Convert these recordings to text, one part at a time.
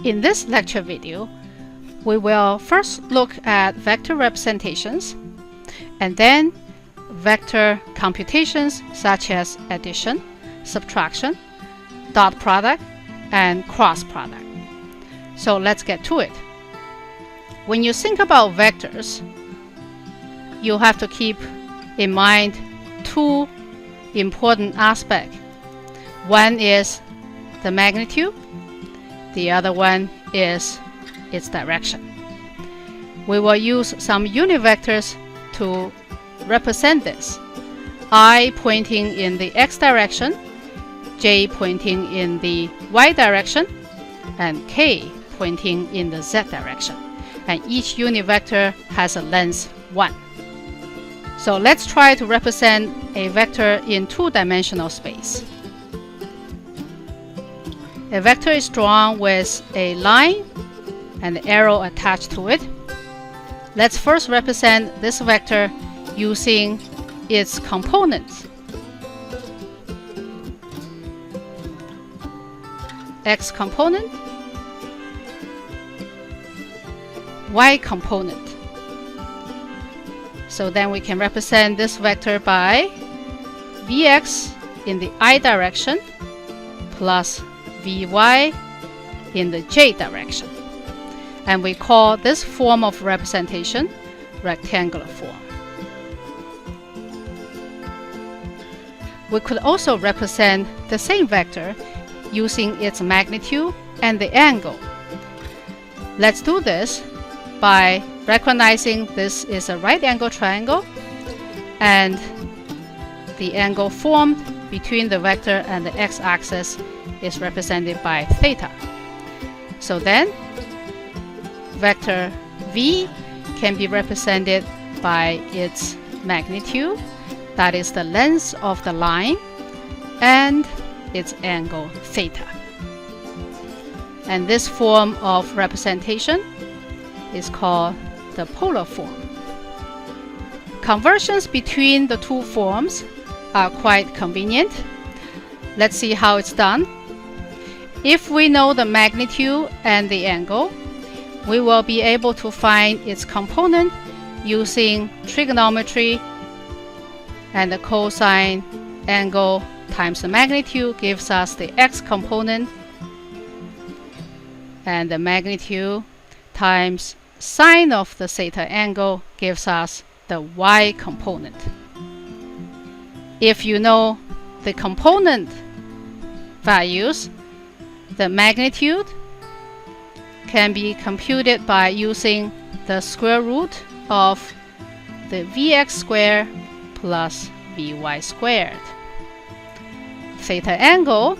In this lecture video, we will first look at vector representations and then vector computations such as addition, subtraction, dot product, and cross product. So let's get to it. When you think about vectors, you have to keep in mind two important aspects. One is the magnitude, the other one is its direction. We will use some unit vectors to represent this. I pointing in the x direction, j pointing in the y direction, and k pointing in the z direction. And each unit vector has a length 1. So let's try to represent a vector in two-dimensional space. A vector is drawn with a line and the arrow attached to it. Let's first represent this vector using its components. X component, Y component. So then we can represent this vector by Vx in the I direction plus Vy in the j direction. And we call this form of representation rectangular form. We could also represent the same vector using its magnitude and the angle. Let's do this by recognizing this is a right angle triangle and the angle formed between the vector and the x-axis is represented by theta. So then vector v can be represented by its magnitude, that is the length of the line, and its angle theta. And this form of representation is called the polar form. Conversions between the two forms are quite convenient. Let's see how it's done. If we know the magnitude and the angle, we will be able to find its component using trigonometry, and the cosine angle times the magnitude gives us the x component, and the magnitude times sine of the theta angle gives us the y component. If you know the component values, the magnitude can be computed by using the square root of the Vx squared plus Vy squared. Theta angle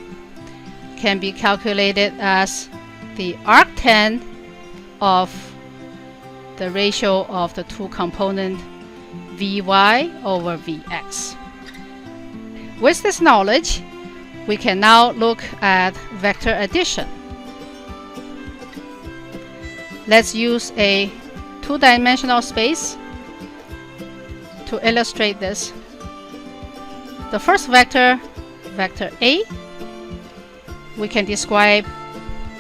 can be calculated as the arctan of the ratio of the two components Vy over Vx. With this knowledge, we can now look at vector addition. Let's use a two-dimensional space to illustrate this. The first vector, vector A, we can describe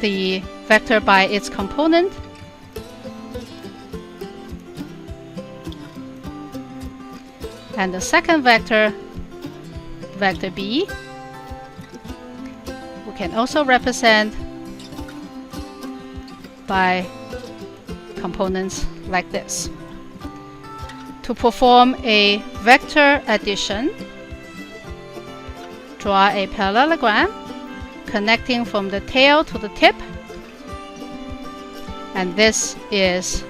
the vector by its component. And the second vector, vector B, we can also represent by components like this. To perform a vector addition, draw a parallelogram connecting from the tail to the tip, and this is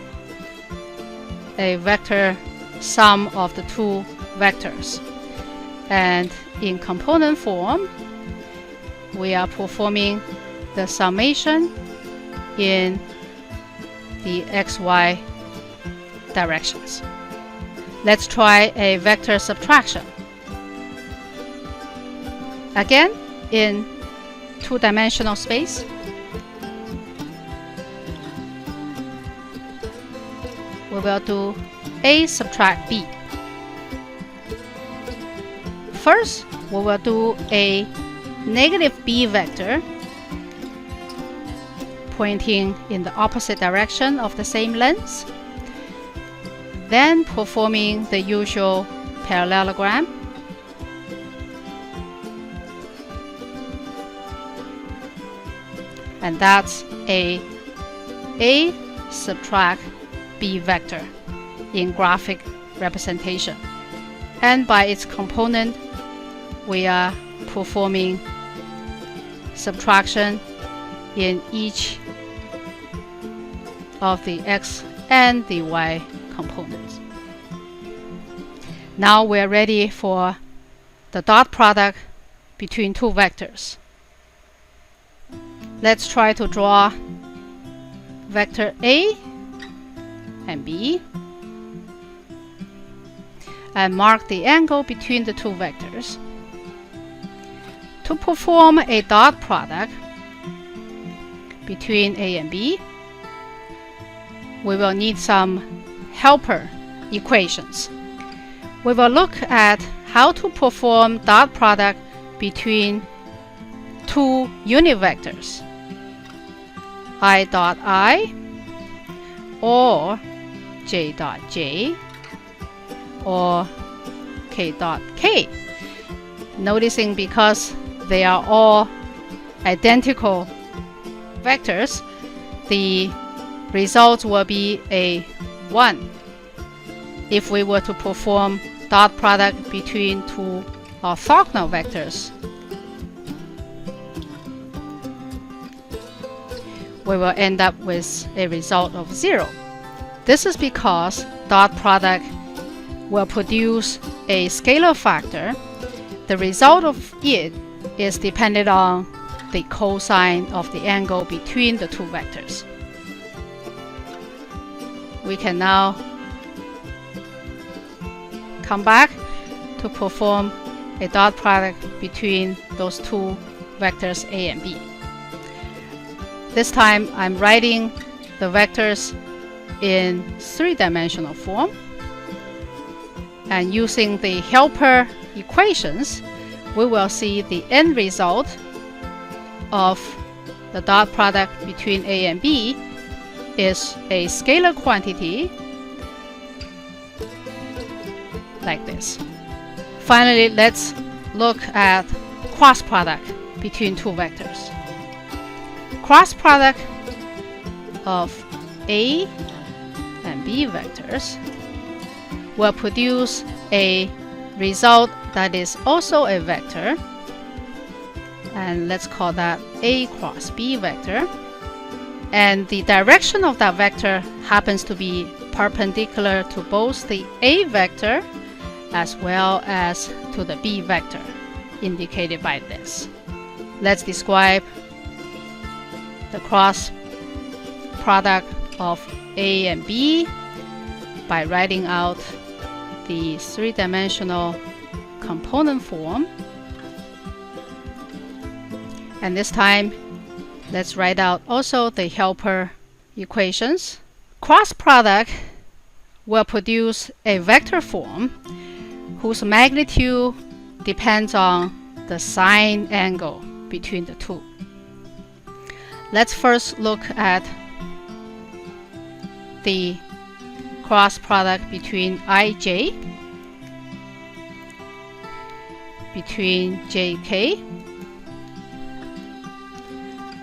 a vector sum of the two vectors. And in component form, we are performing the summation in the xy directions. Let's try a vector subtraction. Again, in two-dimensional space, we will do A subtract B. First, we will do a negative b vector pointing in the opposite direction of the same lens, then performing the usual parallelogram, and that's A subtract B vector in graphic representation. And by its component, we are performing subtraction in each of the x and the y components. Now we're ready for the dot product between two vectors. Let's try to draw vector A and B and mark the angle between the two vectors. To perform a dot product between A and B, we will need some helper equations. We will look at how to perform dot product between two unit vectors, I dot I or J dot J or K dot K. Noticing because they are all identical vectors, the result will be a 1 if we were to perform dot product between two orthogonal vectors. We will end up with a result of 0. This is because dot product will produce a scalar factor. The result of it is dependent on the cosine of the angle between the two vectors. We can now come back to perform a dot product between those two vectors A and B. This time I'm writing the vectors in three-dimensional form, and using the helper equations, we will see the end result of the dot product between A and B is a scalar quantity like this. Finally, let's look at cross product between two vectors. Cross product of A and B vectors will produce a result that is also a vector, and let's call that A cross B vector, and the direction of that vector happens to be perpendicular to both the A vector as well as to the B vector, indicated by this. Let's describe the cross product of A and B by writing out the three-dimensional component form. And this time, let's write out also the helper equations. Cross product will produce a vector form whose magnitude depends on the sine angle between the two. Let's first look at the cross product between IJ, between JK,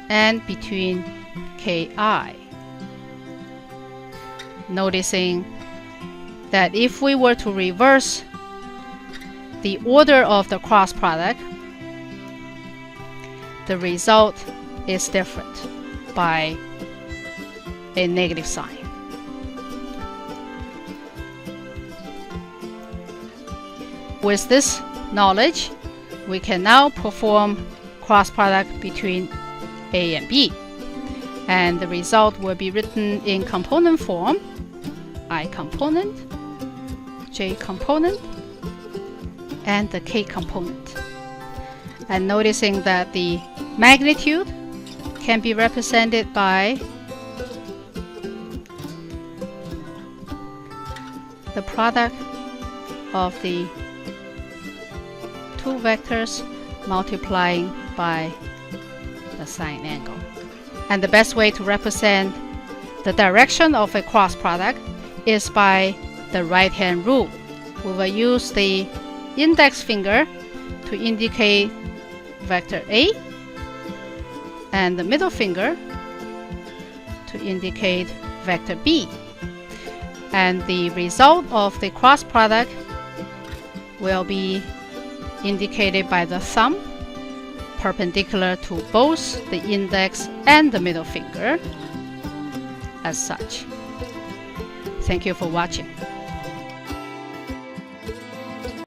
and between KI. Noticing that if we were to reverse the order of the cross product, the result is different by a negative sign. With this knowledge, we can now perform cross product between A and B, and the result will be written in component form: I component, J component, and the K component. And noticing that the magnitude can be represented by the product of the two vectors multiplying by the sine angle. And the best way to represent the direction of a cross product is by the right-hand rule. We will use the index finger to indicate vector A and the middle finger to indicate vector B. And the result of the cross product will be indicated by the thumb perpendicular to both the index and the middle finger as such. Thank you for watching.